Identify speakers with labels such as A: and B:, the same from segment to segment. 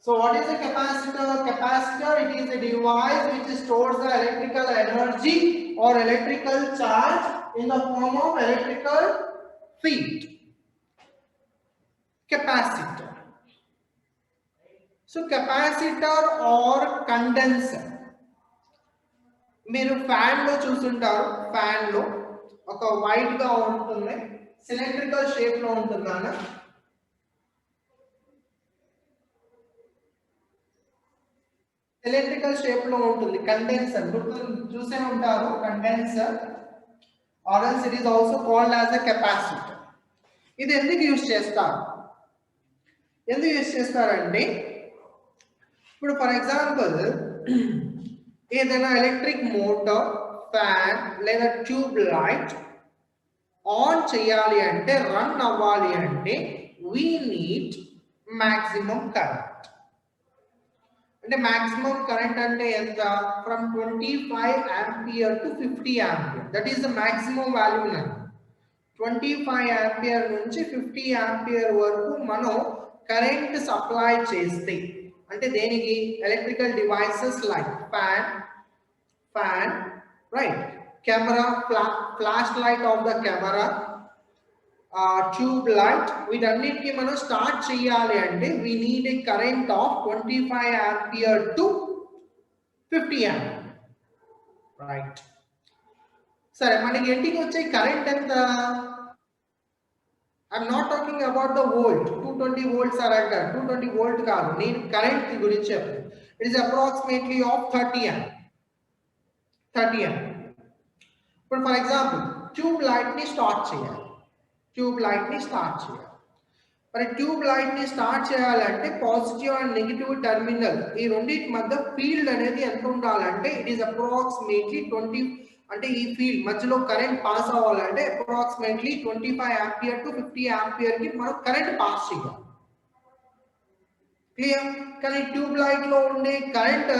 A: So what is a capacitor? Capacitor, it is a device which stores the electrical energy or electrical charge in the form of electrical field. Capacitor. So capacitor or condenser. మీరు fan లో చూస్తుంటారు, fan లో ఒక white గా ఉంటుంది, cylindrical shape లో ఉంటుంది అన్న. సిలిండ్రికల్ షేప్ లో ఉంటుంది కండెన్సర్, చూసే ఉంటారు condenser, or else it is also called as a capacitor. ఇది ఎందుకు యూజ్ చేస్తారంటే ఇప్పుడు ఫర్ ఎగ్జాంపుల్ ఏదైనా ఎలక్ట్రిక్ మోటార్, ఫ్యాన్ లేదా ట్యూబ్ లైట్ ఆన్ చేయాలి అంటే, రన్ అవ్వాలి అంటే we need maximum current. అంటే maximum current అంటే ఎంత? From 25 ampere to 50 ampere. That is the maximum value now. 25 ampere నుంచి 50 ampere వరకు మనం కరెంట్ సప్లై చేస్తే, అంటే దేనికి? Electrical devices like fan, right, camera, flash light of the camera, tube light, వీటన్నిటికీ మనం స్టార్ట్ చేయాలి అంటే we need a current of 25 ampere to 50 ampere, right. సరే, మనకి ఇంటికి వచ్చే కరెంట్ ఎంత? I'm not talking about the volt, 220 volts అని అంటారు, 220 volt కాదు, నేను కరెంట్ గురించి చెప్తాను. It is approximately of 30 amp. ఇప్పుడు ఫర్ ఎగ్జాంపుల్ ట్యూబ్ లైట్ ని స్టార్ట్ చేయాలి. మరి ట్యూబ్ లైట్ ని స్టార్ట్ చేయాలంటే పాజిటివ్ అండ్ నెగిటివ్ టెర్మినల్, ఈ రెండింటి మధ్య ఫీల్డ్ అనేది ఎంత ఉండాలంటే ఇట్ ఈస్ అప్రాక్సిమేట్లీ 20, అంటే ఈ ఫీల్డ్ మధ్యలో కరెంట్ పాస్ అవ్వాలంటే అప్రాక్సిమేట్లీ 25 ampere to 50 ampere కి మనం కరెంట్ పాస్ చేయాలి. క్లియర్? కానీ ట్యూబ్ లైట్ లో ఉండే కరెంట్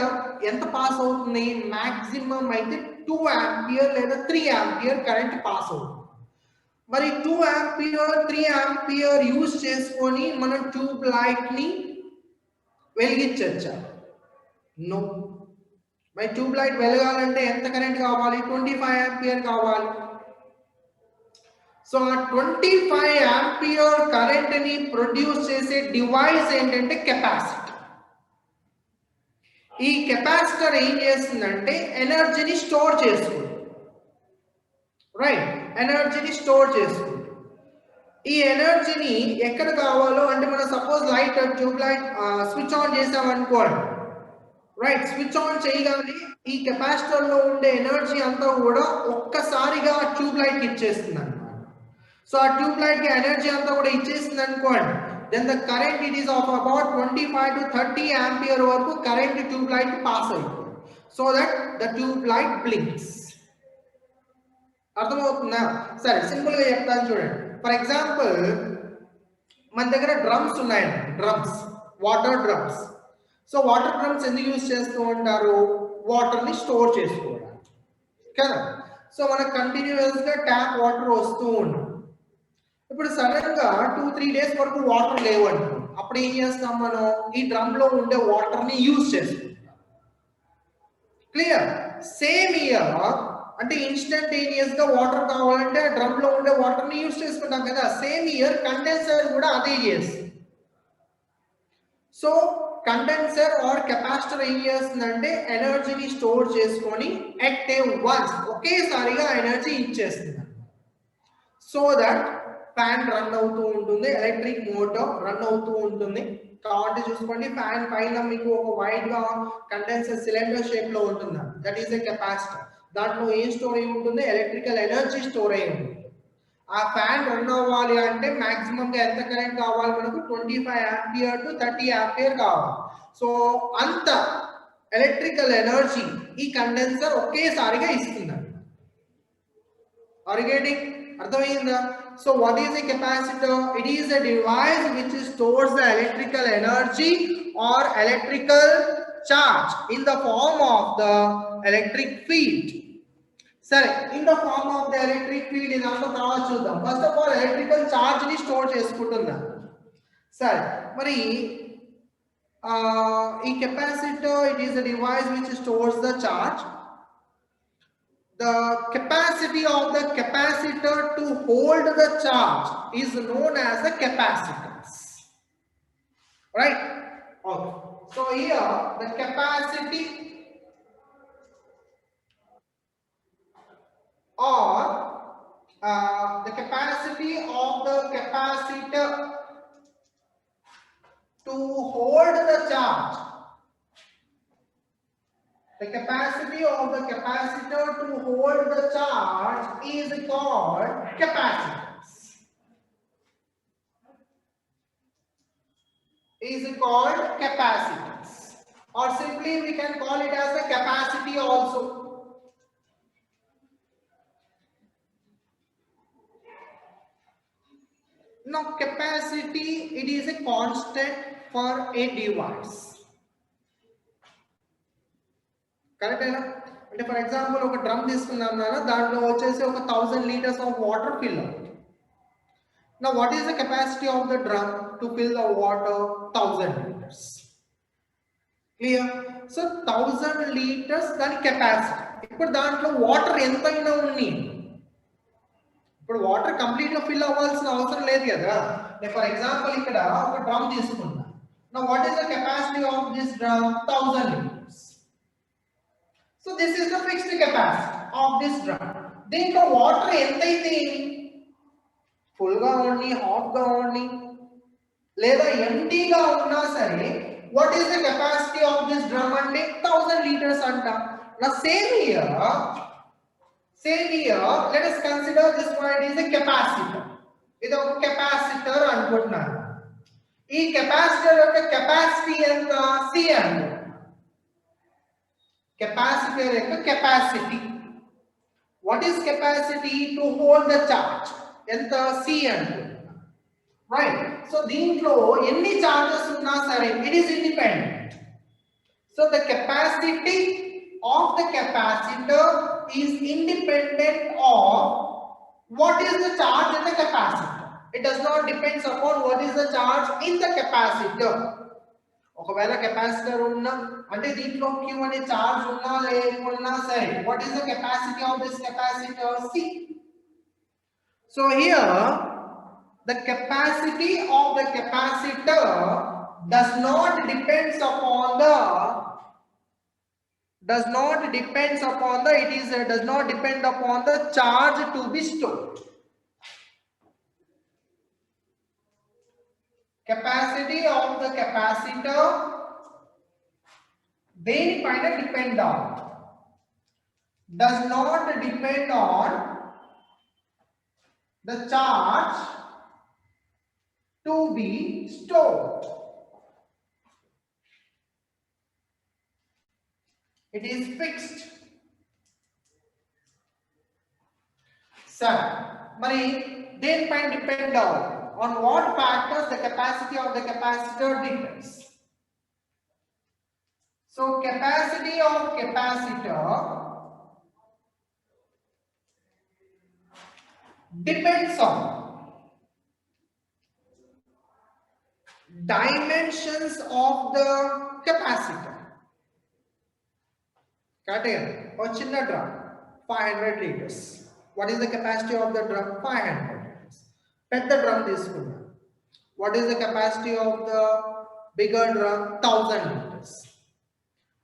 A: ఎంత పాస్ అవుతుంది? మాక్సిమం అయితే 2 ampere లేదా 3 ampere కరెంట్ పాస్ అవుతుంది. మరి 2 ampere 3 ampere యూజ్ చేసుకొని మనం ట్యూబ్ లైట్ ని వెలిగించొచ్చా? నో. మరి ట్యూబ్ లైట్ వెలగాలంటే ఎంత కరెంట్ కావాలి? 25 ampere కావాలి. సో ఆ 25 ampere కరెంట్ ని ప్రొడ్యూస్ చేసే డివైస్ ఏంటంటే కెపాసిటర్. ఈ కెపాసిటర్ ఏం చేస్తుందంటే ఎనర్జీని స్టోర్ చేసుకుంటుంది, రైట్, ఎనర్జీని స్టోర్ చేసుకుంటుంది. ఈ ఎనర్జీని ఎక్కడ కావాలో, అంటే మనం suppose light, tube light switch on చేసామనుకోండి, రైట్, స్విచ్ ఆన్ చేయగానే ఈ కెపాసిటర్ లో ఉండే ఎనర్జీ అంతా కూడా ఒక్కసారిగా ట్యూబ్ లైట్ ఇచ్చేస్తుంది అన్నమాట. సో ఆ ట్యూబ్ లైట్ కి ఎనర్జీ అంతా కూడా ఇచ్చేస్తుంది అనుకోండి, then the current it is of about 25 to 30 ampere వరకు కరెంట్ ట్యూబ్ లైట్ పాస్ అవుతుంది, so that the tube light blinks. అర్థమవుతుందా? సరే, సింపుల్ గా చెప్తాను చూడండి. ఫర్ ఎగ్జాంపుల్ మన దగ్గర డ్రమ్స్ ఉన్నాయండి, drums, water drums. So water drums ఎందుకు యూజ్ చేస్తూ ఉంటారు? వాటర్ ని స్టోర్ చేసుకోవడానికి కదా. సో మనకు కంటిన్యూస్ గా ట్యాప్ వాటర్ వస్తూ ఉంటుంది. ఇప్పుడు సడన్ గా 2-3 days వరకు వాటర్ లేవండి, అప్పుడు ఏం చేస్తాం? మనం ఈ డ్రమ్ లో ఉండే వాటర్ ని యూజ్ చేసుకుంటాం. క్లియర్? సేమ్ ఇయర్, అంటే ఇన్స్టంటేనియస్ గా వాటర్ కావాలంటే డ్రమ్ లో ఉండే వాటర్ ని యూజ్ చేసుకుంటాం కదా. సేమ్ ఇయర్ కండెన్సర్ కూడా అదే చేస్తుంది. సో కండెన్సర్ ఆర్ కెపాసిటర్ ఏం చేస్తుందంటే ఎనర్జీని స్టోర్ చేసుకొని అట్ ఏ వన్స్ ఒకేసారిగా ఎనర్జీ ఇచ్చేస్తుంది. సో దట్ ఫ్యాన్ రన్ అవుతూ ఉంటుంది, ఎలక్ట్రిక్ మోటార్ రన్ అవుతూ ఉంటుంది. కావాలంటే చూసుకోండి, ఫ్యాన్ పైన మీకు ఒక వైడ్ గా కండెన్సర్ సిలిండర్ షేప్ లో ఉంటుంది, దట్ ఈస్ ఎ కెపాసిటర్. దాంట్లో ఏం స్టోర్ అయి ఉంటుంది? ఎలక్ట్రికల్ ఎనర్జీ స్టోర్ అయి ఉంటుంది. ఆ ఫ్యాన్ రన్ అవ్వాలి అంటే మాక్సిమం గా ఎంత కరెంట్ కావాలి మనకు? 25 ampere to 30 ampere కావాలి. సో అంత ఎలక్ట్రికల్ ఎనర్జీ ఈ కండెన్సర్ ఒకేసారిగా ఇస్తుంది. Are you getting? అర్థమైందా? So what is a capacitor? It is a device which stores the electrical energy or electrical charge in the form of the electric field. సరే, in the form of the electric field ఇదంతా తర్వాత చూద్దాం. First of all electrical charge ని store చేసుకుంటుందా. సరే, మరి capacitor, it is a device which stores the charge. The capacity of the capacitor to hold the charge is known as the capacitance. Right? Okay. So here the capacity or the capacity of the capacitor to hold the charge. The capacity of the capacitor to hold the charge is called capacitance. Is called capacitance. Or simply we can call it as the capacity also. Now capacity, it is a constant for a device. Correct? For example, a drum తీసుకున్నాం నాన్న దాంట్లో వచ్చేసి ఒక 1000 liters of water fill out. Now what is the capacity of the drum to fill the water? 1000 liters. Clear? So 1000 liters దాని capacity. ఇప్పుడు దాంట్లో water ఎంతైనా ఉంది. ఇప్పుడు వాటర్ కంప్లీట్ గా ఫిల్ అవ్వాల్సిన అవసరం లేదు కదా. ఫర్ ఎగ్జాంపుల్ ఇక్కడ ఒక డ్రమ్ తీసుకున్నా. Now what is the capacity of this drum? 1000 liters. So this is the fixed capacity of this drum. దీంట్లో వాటర్ ఎంతైతే ఫుల్ గా ఉంది, హాఫ్ గా ఉంది లేదా ఎంటీగా ఉన్నా సరే, what is the capacity of this drum అంటే 1000 liters అంట. Now same here, let us consider this one is a capacitor. ఇది ఒక కెపాసిటర్ అనుకుంటున్నాను. ఈ కెపాసిటర్ యొక్క కెపాసిటీ ఎంత? C అనుకుంటున్నాను. Capacitor యొక్క capacity. What is capacity? To hold the charge. ఎంత? C అనుకుంటున్నాను. Right? So దీంట్లో ఎన్ని చార్జెస్ ఉన్నా సరే it is independent. So the capacity of the capacitor is independent of what is the charge in the capacitor. It does not depends upon what is the charge in the capacitor. ఒకవేళ capacitor ఉన్నా అంటే దీంట్లో Q అనే charge ఉన్నా లేకున్నా సరే, what is the capacity of this capacitor? C. So here the capacity of the capacitor does not depends upon the does not depend upon the charge to be stored. Capacity of the capacitor దేనిపైన depend on does not depend on the charge to be stored. It is fixed. Sir, మరి దేనిపైన depend అవ్వాలి? On what factors the capacity of the capacitor depends? So capacity of capacitor depends on dimensions of the capacitor. Correct? Or chinna drum 500 liters. What is the capacity of the drum? 500 liters. Pet the drum తీసుకున్నా. What is the capacity of the bigger drum? 1000 liters.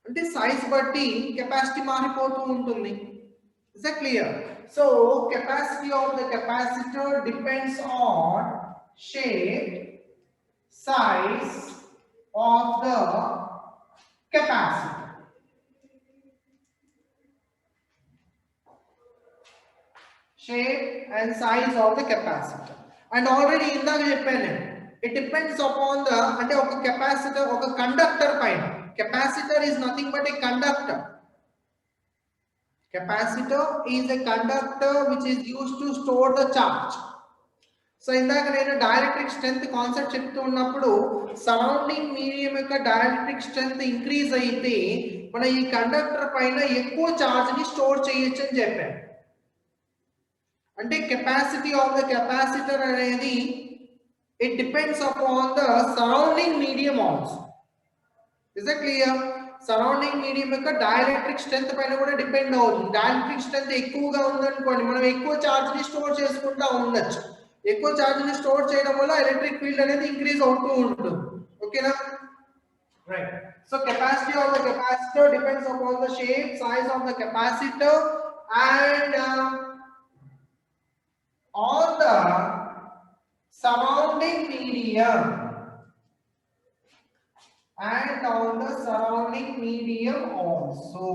A: అంటే size బట్టి capacity మారిపోతూ ఉంటుంది. Is that clear? So capacity of the capacitor depends on shape, size of the capacitor. Shape and size of the capacitor. And already ఇందాక చెప్పాను, it depends upon the అంటే ఒక capacitor ఒక conductor పైన. Capacitor is nothing but a conductor. Capacitor is a conductor which is used to store the charge. So ఇందాక నేను dielectric strength concept చెప్తూ ఉన్నప్పుడు సరౌండింగ్ మీడియం యొక్క డైఎలక్ట్రిక్ స్ట్రెంగ్త్ ఇంక్రీజ్ అయితే మన ఈ కండక్టర్ పైన ఎక్కువ చార్జ్ ని స్టోర్ చేయొచ్చు అని చెప్పాను. అంటే కెపాసిటీ ఆఫ్ ద కెపాసిటర్ అనేది it depends upon the surrounding medium also. Is that clear? Surrounding medium యొక్క డైఎలక్ట్రిక్ స్ట్రెంత్ పైన కూడా డిపెండ్ అవుతుంది. డైఎలక్ట్రిక్ స్ట్రెంత్ ఎక్కువగా ఉందనుకోండి, మనం ఎక్కువ ఛార్జ్ ని స్టోర్ చేసుకుంటా ఉండొచ్చు. ఎక్కువ ఛార్జ్ ని స్టోర్ చేయడం వల్ల ఎలక్ట్రిక్ ఫీల్డ్ అనేది ఇంక్రీజ్ అవుతూ ఉంటుంది. ఓకేనా? Right. So capacity of the capacitor depends upon the shape, size of the capacitor and on the surrounding medium. And on the surrounding medium also.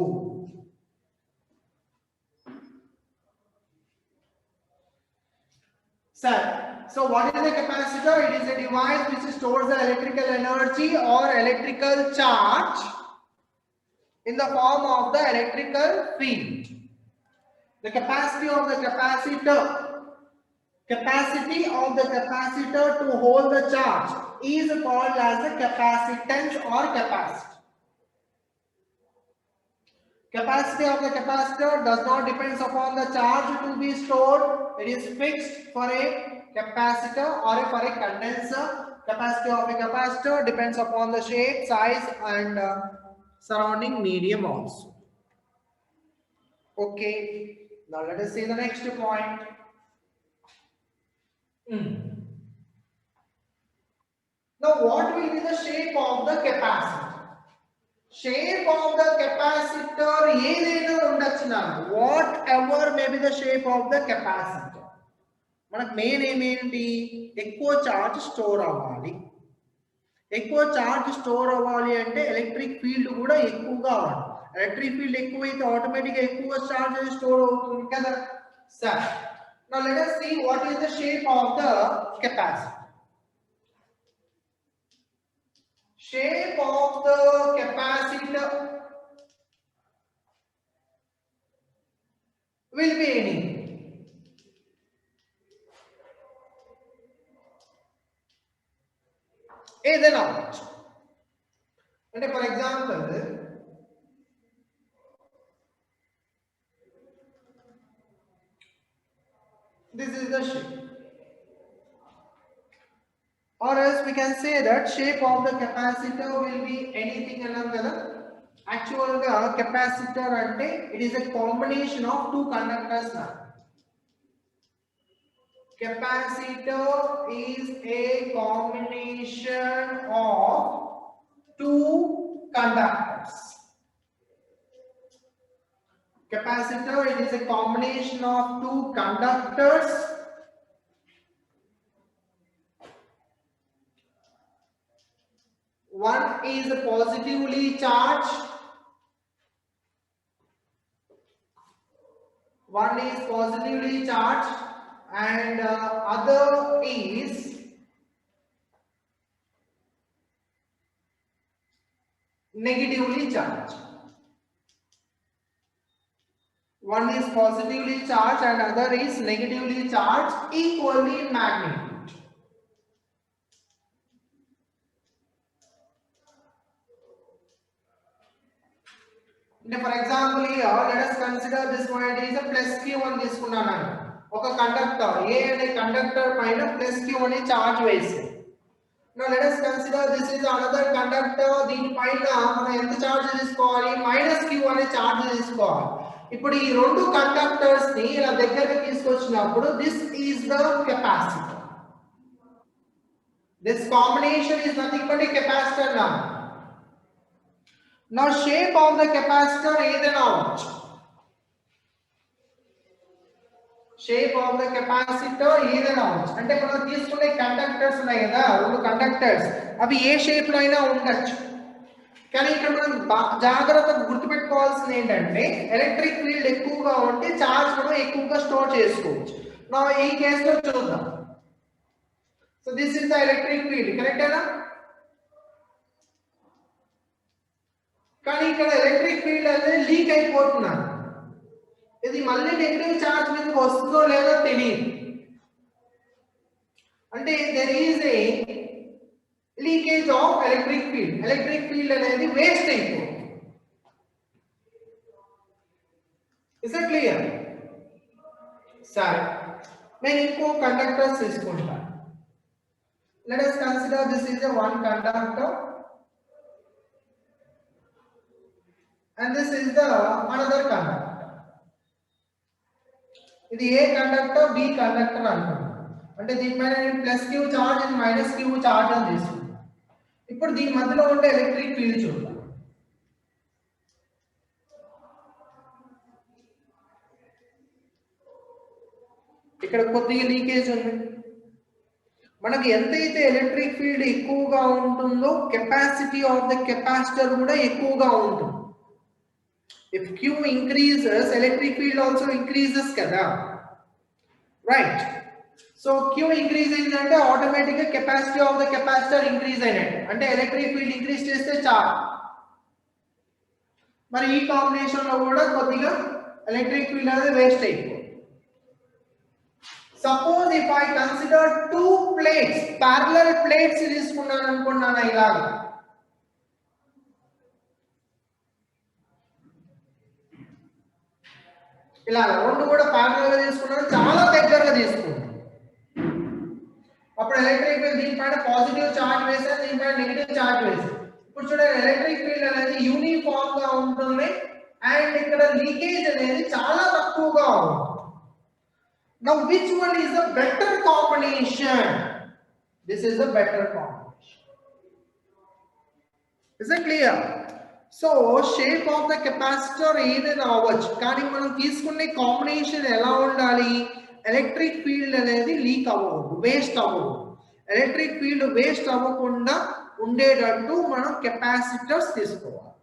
A: Sir, so what is a capacitor? It is a device which stores the electrical energy or electrical charge in the form of the electrical field. The capacity of the capacitor to hold the charge is called as the capacitance or capacity. Capacity of the capacitor does not depend upon the charge to be stored. It is fixed for a capacitor or for a condenser. Capacity of a capacitor depends upon the shape, size and surrounding medium also. Okay, now let us see the next point. Now what will be the shape of the capacitor? Shape of the capacitor ఏదైనా ఉండొచ్చు నాకు, what ever may be the shape of the capacitor. మనకు main ఏమేంటి, ఎక్కువ charge store అవ్వాలి. ఎక్కువ charge store అవ్వాలి అంటే electric field కూడా ఎక్కువగా అవ్వాలి. ఎలక్ట్రిక్ ఫీల్డ్ ఎక్కువైతే ఆటోమేటిక్గా ఎక్కువ ఛార్జ్ స్టోర్ అవుతుంది కదా. సరే, now let us see what is the shape of the capacitor. Shape of the capacitor will be any. ఏదైనా అవ్వచ్చు. అంటే for example this is the shape, or else we can say that shape of the capacitor will be anything అన్నాం కదా. Actual గా capacitor అంటే it is a combination of two conductors. Capacitor is a combination of two conductors. Capacitor, it is a combination of two conductors. One is positively charged. One is positively charged and other is negatively charged. One is positively charged and other is negatively charged, equally in magnitude. For example, here let us consider this point is a plus q అని తీసుకున్నాను. ఒక conductor A అనే conductor పైన plus q అనే charge వేసి. Now let us consider this is another conductor. దీని పైన మనం ఎంత చార్జ్ తీసుకోవాలి, మైనస్ q అనే చార్జ్ తీసుకోవాలి. ఇప్పుడు ఈ రెండు కండక్టర్స్ ని ఇలా దగ్గరికి తీసుకొచ్చినప్పుడు this is the capacitor. This combination is nothing but a capacitor now. Now shape of the capacitor ఏదైనా అవ్వచ్చు. Shape of the capacitor ఏదైనా అవ్వచ్చు. అంటే మనం తీసుకునే కండక్టర్స్ ఉన్నాయి కదా, రెండు కండక్టర్స్, అవి ఏ షేప్ లో అయినా ఉండొచ్చు. కానీ ఇక్కడ మనం జాగ్రత్తగా గుర్తుపెట్టుకోవాల్సింది ఏంటంటే ఎలక్ట్రిక్ ఫీల్డ్ ఎక్కువగా ఉంటే చార్జ్ మనం ఎక్కువగా స్టోర్ చేసుకోవచ్చు. నా ఈ కేసులో చూద్దాం. So this is the electric field, కరెక్టేనా? కానీ ఇక్కడ ఎలక్ట్రిక్ ఫీల్డ్ అనేది లీక్ అయిపోతున్నాను. ఇది మళ్ళీ నెగిటివ్ చార్జ్ మీదకి వస్తుందో లేదో తెలియదు. అంటే there is a leakage of electric field. Electric field అనేది వేస్ట్ అయిపోతుంది. Is it clear? సరే, నేను ఇంకో కండక్టర్స్ తీసుకుంటాను. Let us consider this is a one conductor. and this is the another conductor. ఇది A కండక్టర్ B కండక్టర్ అనుకుందాం. అంటే దీనిపైన నేను ప్లస్ Q చార్జ్ ఇది మైనస్ Q చార్జ్ అని తీసుకుంటాను. ఇప్పుడు దీని మధ్యలో ఉండే ఎలక్ట్రిక్ ఫీల్డ్ చూద్దాం. ఇక్కడ కొద్దిగా లీకేజ్ ఉంది. మనకి ఎంతైతే ఎలక్ట్రిక్ ఫీల్డ్ ఎక్కువగా ఉంటుందో కెపాసిటీ ఆఫ్ ద కెపాసిటర్ కూడా ఎక్కువగా ఉంటుంది. If Q increases, electric field also increases kada, right? So Q increases ante automatically capacity of the capacitor increase ayinattu, ante electric field increase chesthe charge mari ee combination lo kuda kodiga electric field ade waste ayipodi. Suppose if I consider two plates, parallel plates తీసుకున్నాను అనుకున్నాను ఇలాగా. ఇలా రెండు కూడా parallel గా తీసుకున్నాను, చాలా దగ్గరగా తీసుకున్నాను. అప్పుడు ఎలక్ట్రిక్ ఫీల్డ్ దీనిపైన పాజిటివ్ చార్జ్ వేసాను, దీనిపైన నెగిటివ్ చార్జ్ వేసాను. ఇప్పుడు చూడండి ఎలక్ట్రిక్ ఫీల్డ్ అనేది యూనిఫామ్ గా ఉంటుంది అండ్ ఇక్కడ లీకేజ్ అనేది చాలా తక్కువగా ఉంటుంది. Now which one is the better combination? This is the better combination. Is it clear? So shape of the capacitor ఏదైనా అవ్వచ్చు, కానీ మనం తీసుకునే కాంబినేషన్ ఎలా ఉండాలి? ఎలక్ట్రిక్ ఫీల్డ్ అనేది లీక్ అవ్వకూడదు, వేస్ట్ అవ్వకూడదు. ఎలక్ట్రిక్ ఫీల్డ్ వేస్ట్ అవ్వకుండా ఉండేటట్టు మనం కెపాసిటర్స్ తీసుకోవాలి.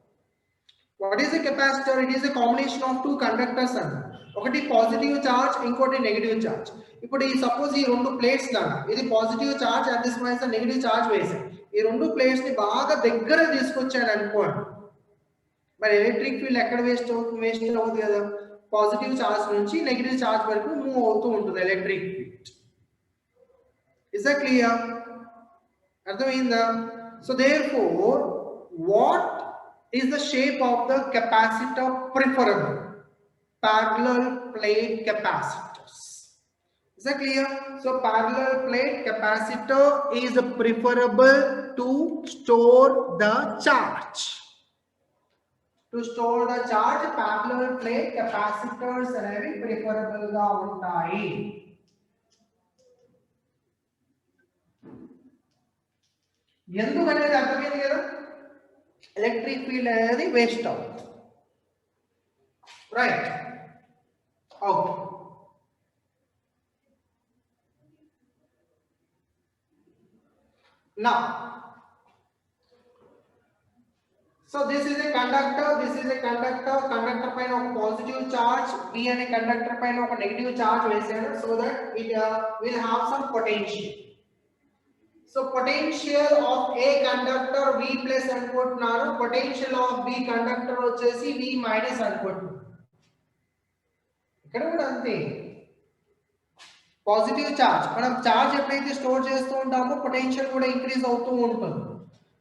A: What is a capacitor? It is a combination of two conductors అన్న. ఒకటి పాజిటివ్ చార్జ్, ఇంకోటి నెగిటివ్ చార్జ్. ఇప్పుడు ఈ సపోజ్ ఈ రెండు ప్లేట్స్ లాగా, ఇది positive charge and this one negative charge వేసాను. ఈ రెండు ప్లేట్స్ ని బాగా దగ్గర తీసుకొచ్చాను అనుకోండి, మరి ఎలక్ట్రిక్ ఫీల్డ్ ఎక్కడ వేస్ట్ అవుతుంది కదా, పాజిటివ్ చార్జ్ నుంచి నెగిటివ్ చార్జ్ వరకు మూవ్ అవుతూ ఉంటుంది electric field. Is that clear? అర్థమైందా? So therefore what is the shape of the capacitor preferable? Parallel plate capacitors. Is that clear? So parallel plate capacitor is preferable to store the charge. To store the charge, parallel plate capacitors అనేవి preferable గా ఉంటాయి. ఎందుకనేది అర్థమైంది కదా? Electric field అనేది waste అవుతుంది, right? Okay. Now so this is a conductor, this is a conductor. Conductor పైన ఒక positive charge, B అనే కండక్టర్ పైన ఒక నెగటివ్ చార్జ్ వేసాను, so that it will have some potential. So potential of A conductor V plus అనుకుంటున్నాను, potential of B conductor వచ్చేసి V minus అనుకుంటున్నాను. ఇక్కడ కూడా అంతే, పాజిటివ్ చార్జ్, మనం చార్జ్ ఎప్పుడైతే స్టోర్ చేస్తూ ఉంటామో పొటెన్షియల్ కూడా ఇంక్రీజ్ అవుతూ ఉంటుంది.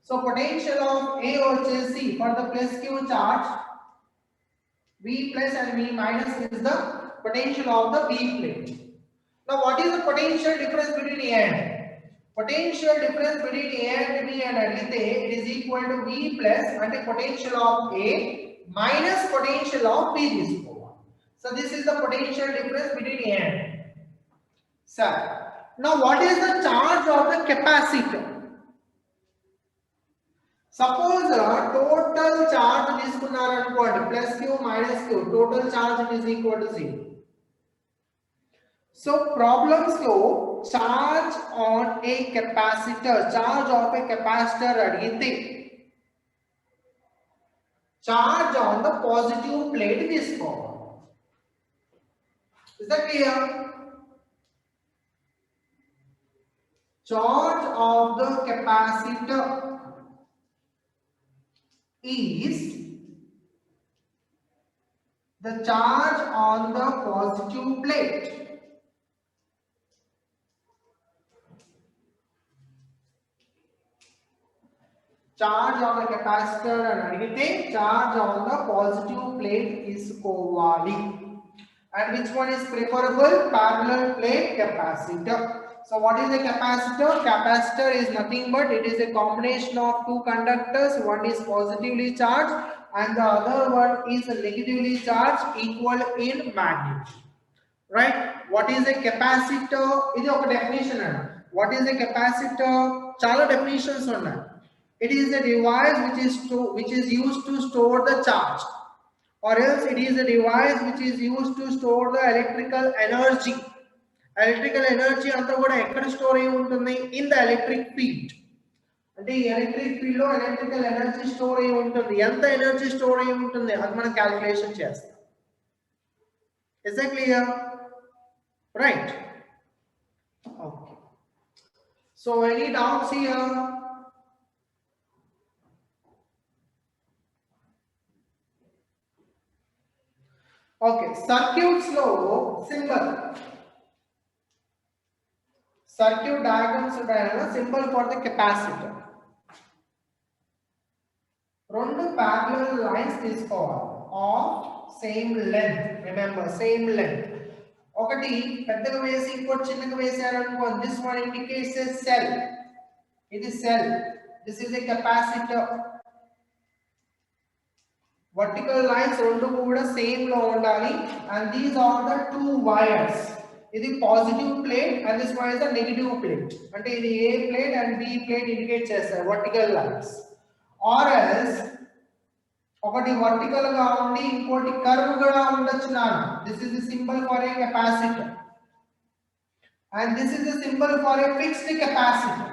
A: సో పొటెన్షియల్ ఆఫ్ A వచ్చేసి for the plus Q charge V plus and V minus is the potential of the B plate. Now what is the potential difference between A and B? Potential difference between A and B and adite it is equal to V plus and the potential of A minus potential of B తీసుకోవాలి. So this is the potential difference between A and B. Sir, now what is the charge of the capacitor? Suppose total charge తీసుకున్నారు అనుకోండి, plus Q minus Q, total charge is equal to 0. So problems lo charge on a capacitor, charge of a capacitor అడిగితే charge on the positive plate తీసుకోవాలి. Is that clear? Charge of the capacitor is the charge on the positive plate. Charge on the capacitor and adite charge on the positive plate తీసుకోవాలి. And which one is preferable? Parallel plate capacitor. So what is a capacitor? Capacitor is nothing but it is a combination of two conductors. One is positively charged and the other one is negatively charged, equal in magnitude. Right? What is a capacitor? This is a definition. What is a capacitor? Chala definitions unnai. It is a device which is used to store the charge, or else it is a device which is used to store the electrical energy. Electrical energy anta kuda ekkada store ayi untundi? In the electric field. అంటే ఈ electric field లో electrical energy store అయి ఉంటుంది. ఎంత energy store అయి ఉంటుంది అది మనం క్యాలిక్యులేషన్ చేస్తాం. Is that clear? Right. Okay. So any doubts here? Okay. Circuits lo symbol. Circuit diagrams ఉంటాయన్న symbol for the capacitor. రెండు parallel lines తీసుకోవాలి of same length. Remember, same length. ఒకటి పెద్దగా వేసి ఇంకోటి చిన్నగా వేసారు అనుకో, this one indicates a cell. ఇది cell. This is a capacitor. Vertical lines రెండు కూడా సేమ్ లో ఉండాలి, and these are the two wires. ఇది positive plate and this one is the negative plate. అంటే ఇది A plate and B plate indicate చేస్తారు vertical lines. Or else ఒకటి vertical గా ఉండి ఇంకోటి కర్వ్ గా ఉండొచ్చు నాన్న. This is the symbol for a capacitor and this is the symbol for a fixed capacitor.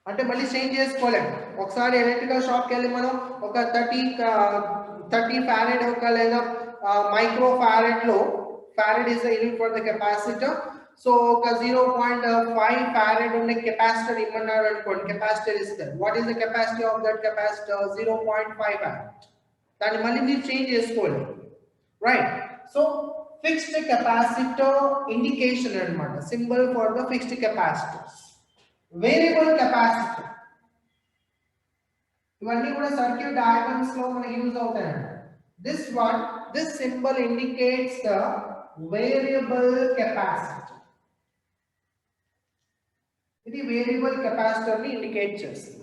A: అంటే మళ్ళీ చేంజ్ చేసుకోలేం. ఒకసారి ఎలక్ట్రికల్ షాప్ కి వెళ్ళి మనం ఒక 30 ఫారెడ్ ఒక లేదా మైక్రో ఫారెడ్ లో, farad is the unit for the capacitor. So ఒక 0.5 ఫారెడ్ ఉండే కెపాసిటర్ ఇమ్మన్నారు అనుకోండి, కెపాసిటర్ ఇస్తారు. What is the capacity of that capacitor? 0.5 farad. దాన్ని మళ్ళీ మీరు చేంజ్ చేసుకోలేం. Right. So fixed capacitor indication అన్నమాట, symbol for the fixed capacitors. Variable capacitor ఇవన్నీ కూడా సర్క్యూట్ డయాగ్రామ్స్ లో మనకి యూజ్ అవుతాయండి. This symbol indicates the variable capacitor. ఇది వేరియబుల్ కెపాసిటర్ ని ఇండికేట్ చేస్తుంది.